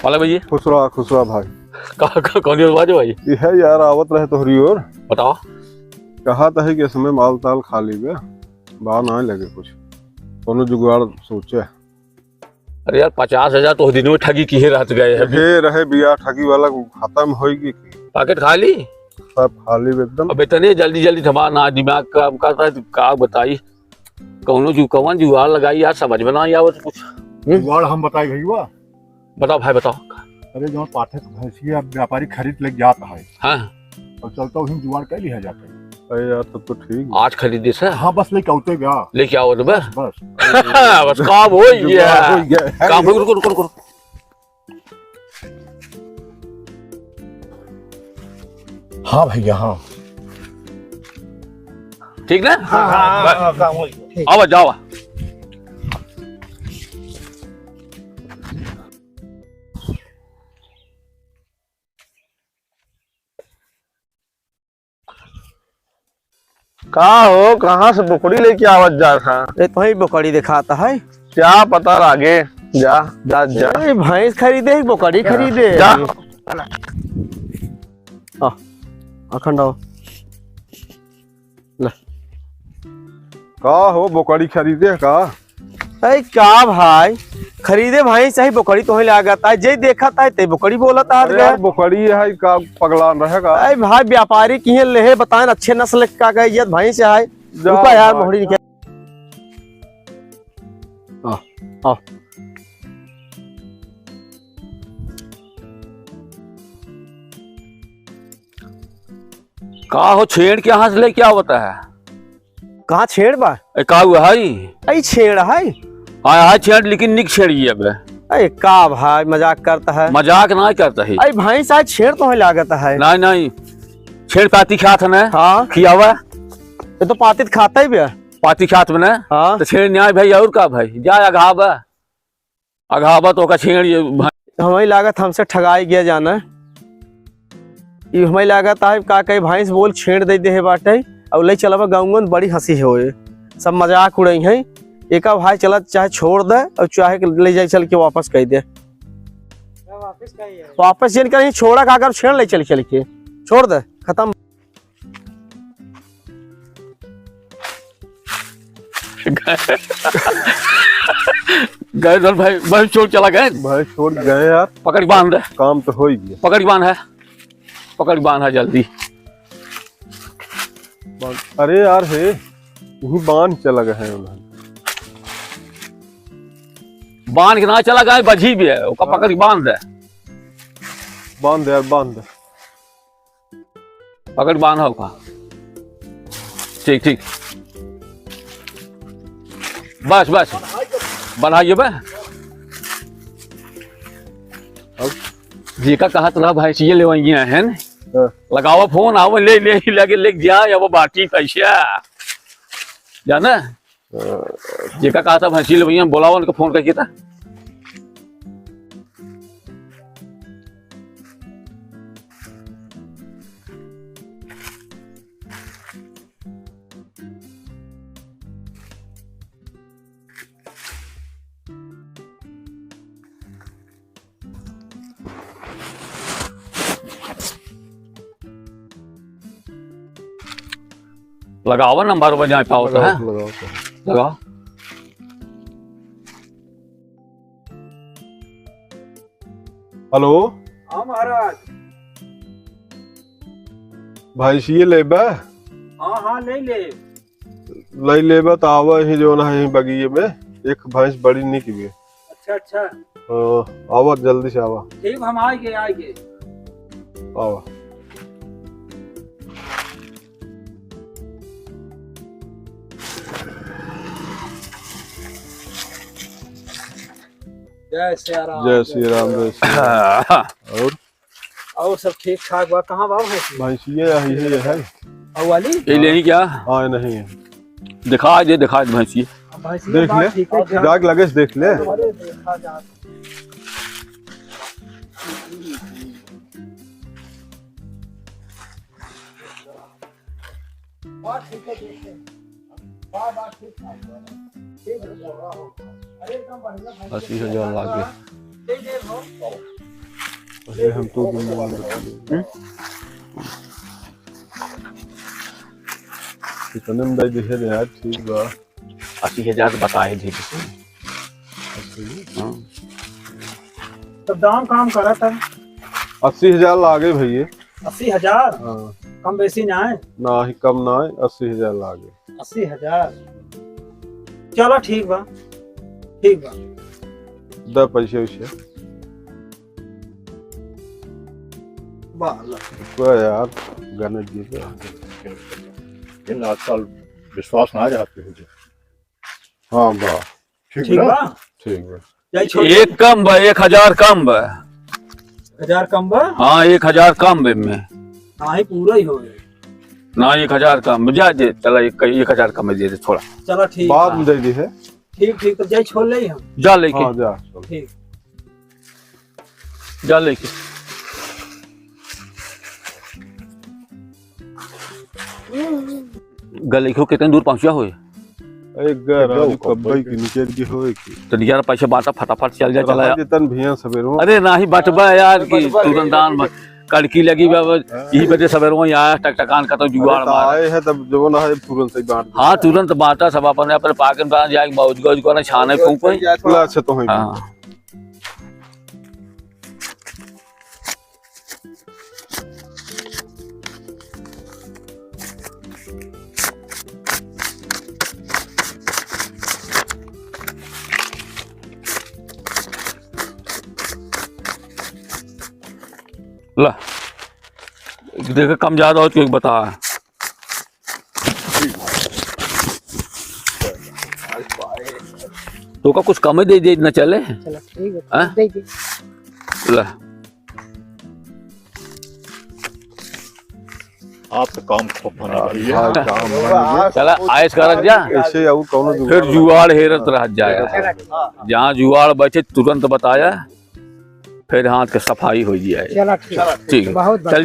वाला भैया खुसरा भाई। कौन सी बात है भाई? ये है यार, आवत रहे तोहरी ओर। बताओ। कहा था कि इसमें माल ताल खाली बे, बाहर ना लगे कुछ, कोनो जुगाड़ सोचे। अरे यार 50,000 तो दिन में ठगी की रात गए हैं। हे रहे बिया ठगी वाला खत्म होगी की पैकेट खाली सब खाली एकदम। अब इतने जल्दी जल्दी हमारा दिमाग काम करता है, का बताई कौन जुगाड़ लगाई यार, समझ में ना आवत कुछ। जुगाड़ हम बताए भैया। बताओ भाई बताओ। अरे जो पाठक भैंसिया व्यापारी खरीद लेके जाता है हाँ और चलता वही जुगाड़ कर लिया जाता है। अरे यार तब तो ठीक। आज खरीदे से हाँ बस लेके आते गया, लेके आओ तो बस बस बस काम हो गया। काम रुको रुको रुको। हाँ भैया हाँ ठीक ना? हाँ काम हो गया। आओ जाओ। कहा हो, कहाँ से बोकड़ी लेके आवत जा था? अरे तो ही बोकड़ी दिखाता है। क्या पता आगे जा जा जा। अरे भैंस खरीदे बोकड़ी खरीदे जा। अखंड आओ। का हो बोकड़ी खरीदे का? अरे क्या भाई खरीदे भैंस चाहे बोकड़ी तो ही लागत है, जे देखा था ते बोकड़ी बोलत अरे यार बोकड़ी है का पगलान रहेगा। अरे भाई व्यापारी की ले बताए अच्छे नस्ल का गई भैंस है। रुका यार मोहड़ी निकल। का हो छेड़ के यहाँ से लेके आवता है? कहाँ छेड़ बा? का हुआ है? अरे छेड़ है। हाँ छेड़ लेकिन निक छेड़ी अब। अरे का भाई मजाक करता है? मजाक ना करता है। अरे भैंस आज छेड़ तो ही लागत है। नहीं नहीं छेड़ पाती खात है ना? हाँ खियावा ये तो पाती खाता ही भी। पाती खात में ना? हाँ तो छेड़ न्याय भाई और का भाई जा अघाबा अघाबा तो का छेड़ हमें लागत हमसे ठगाई गया जाना। ये हमें लागत है का कई भैंस बोल छेड़ दे है बाटे और ले चला गाँव बड़ी हंसी होए, सब मजाक उड़ई है। एक भाई चला चाहे छोड़ दे और चाहे ले जाए चल के वापस कह दे। वापस जन कर छोड़ा का छेड़ ले चल के छोड़ दे खत्म। गए भाई भाई छोड़ चला गए भाई छोड़ गए यार। पकड़ बांध काम तो हो ही गया। पकड़ बांध है, पकड़ बांध है जल्दी। अरे यार है यही बांध चला गए हैं उन्होंने। बांध के ना चला गया बजी भी है उसका पकड़ बांध है। बांध यार बांध। पकड़ बांध है उसका। ठीक ठीक बस बस बनाइए बे। जी का कहा तो भाई ये ले है न लगाओ फोन आओ ले ले लगे ले जा या वो बाकी पैसा जाना जी का कहा था भैंसी ले भैया बोलाओ उनको फोन करके था। लगाओ नंबर पर जाए पाओ तो है लगाओ। हेलो हाँ महाराज। भाई ये लेबा? हाँ हाँ नहीं ले लेबा तो आवा ही जो ना है बगीचे में एक भैंस बड़ी निक भी। अच्छा अच्छा आवा जल्दी से आवा। ठीक हम आएंगे आवा। जय श्री राम। जय श्री राम जय श्री राम। और सब ठीक ठाक बा? कहाँ बा भैंस ये है वाली ये लेनी क्या? हाँ नहीं है। दिखा दे भैंसी देख ले जाग लगे देख ले। अस्सी हजार लागे। अरे हम तो कितने में दे दिए रे यार, ठीक बा। 80,000 बताए थे। हाँ। तब दाम काम करा था 80,000 लागे भैया। 80,000 हाँ, कम बेसी ना है। ना ही कम ना है, 80,000 लागे। 80,000 चलो ठीक बा, ठीक बा। दे पैसे वैसे कोई यार, गणेश जी का इन आजकल विश्वास ना जाते हैं। हाँ बा, ठीक ना? बा। ठीक बा। जाई छोड़ एक कम बा, 1,000 कम बा। 1000 कम बा। हाँ 1,000 कम बे में हाँ ही पूरा ही हो गया। ना, 1,000 कम जा दे। चला 1,000 कम में दे दे थोड़ा। चलो ठीक बाद बा। में दे दी है। ठीक ठीक तो जाई छोड़ ले हम। जा लेके, हाँ जा चल। ठीक जा लेके। गले को कितने दूर पहुंचा हो? एक गराज कब्बई के नीचे की होए की तो 11 पैसे बांटा, फटाफट चल जा। चला यार। जितन भैया सवेरो अरे ना ही बटबा यार की तुरंत दान में कड़की लगी बाबा। यही बजे सवेरों आया टकटकान का तो जुगाड़ मार। आए है तब जो ना है तुरंत से बांट दे। हाँ तुरंत बांटा सब अपने अपने पाके में जाए मौज गौज को ना छाने फूंक। अच्छा तो है। हाँ ला देखो कम ज्यादा हो तो बता। तो का कुछ कम ही दे दे ना चले। चलो ठीक है हाँ? दे दे। ला आप तो काम खूब होने वाली है। हाँ, काम बन चला आयस कर जा। गया। ऐसे आऊ कौनो फिर जुआड़ हेरत रह जाएगा। जहाँ जुआड़ बचे तुरंत बताया, फिर हाथ के सफाई हो जाए। चलो ठीक ठीक है, बहुत चल जाए।